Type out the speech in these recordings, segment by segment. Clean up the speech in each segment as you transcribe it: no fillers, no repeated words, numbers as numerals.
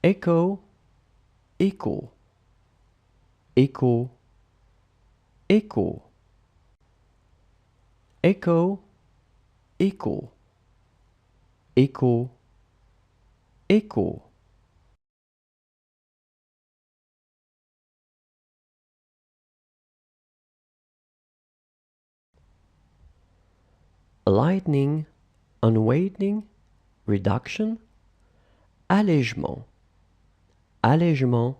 Echo, echo, echo, echo, echo, echo, echo, echo. Lightening, unweighting, reduction, allègement, allègement,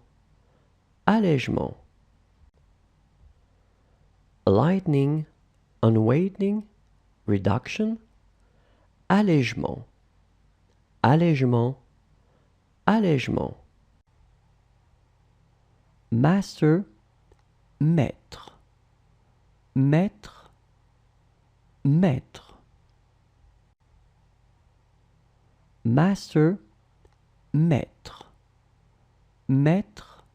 allègement. Lightening, unweighting, reduction, allègement, allègement, allègement. Master, maître, maître, maître. Master, maître, maître,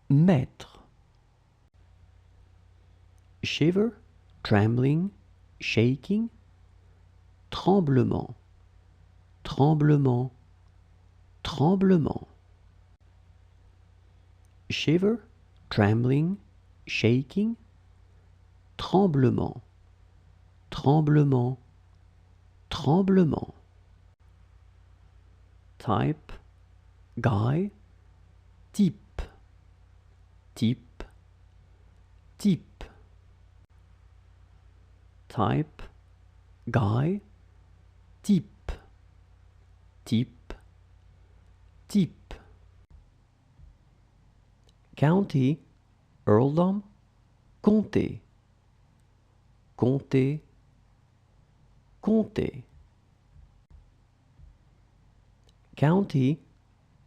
maître. Shiver, trembling, shaking, tremblement, tremblement, tremblement. Shiver, trembling, shaking, tremblement, tremblement, tremblement. Type, guy, type, type, type. Type, guy, type, type, type. County, earldom, comté, comté, comté. County,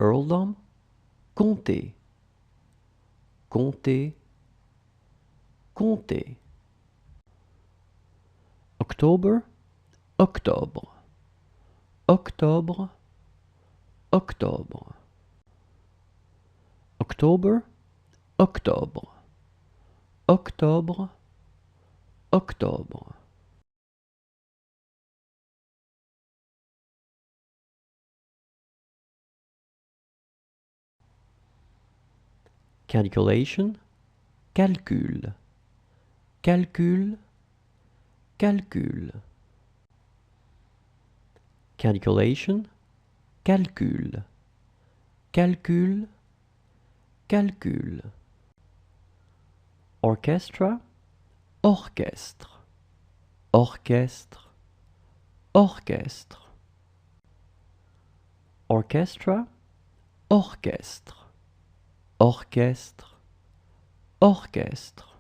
earldom, comté, comté, comté. October, octobre, octobre, octobre. October, octobre, octobre, octobre. Calculation, calcul, calcul, calcul. Calculation, calcul, calcul, calcul. Orchestra, orchestre, orchestre, orchestre. Orchestra, orchestre, orchestre, orchestre.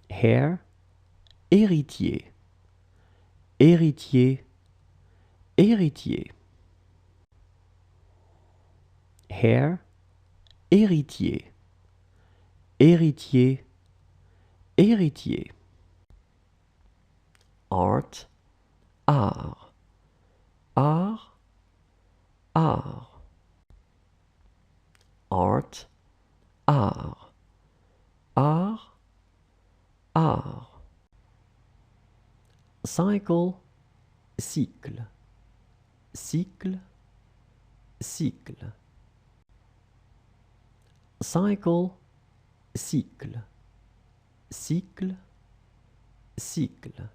Heir, héritier, héritier, héritier. Heir, héritier, héritier, héritier. Art, art, art, art. Art, art, art, art. Cycle, cycle, cycle, cycle. Cycle, cycle, cycle, cycle.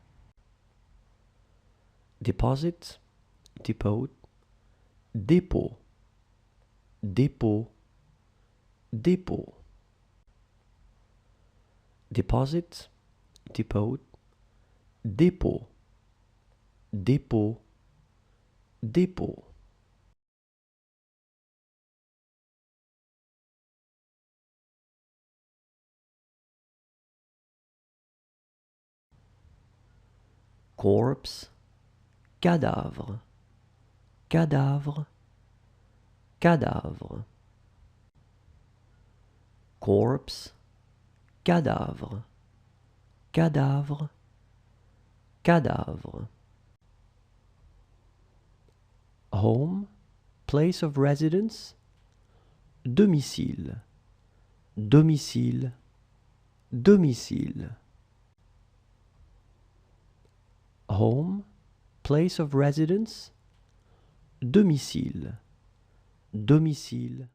Deposit, depot, dépôt, dépôt, dépôt. Deposit, depot, dépôt, dépôt, dépôt. Corpse, cadavre, cadavre, cadavre. Corpse, cadavre, cadavre, cadavre. Home, place of residence, domicile, domicile, domicile. Home, place of residence, domicile, domicile.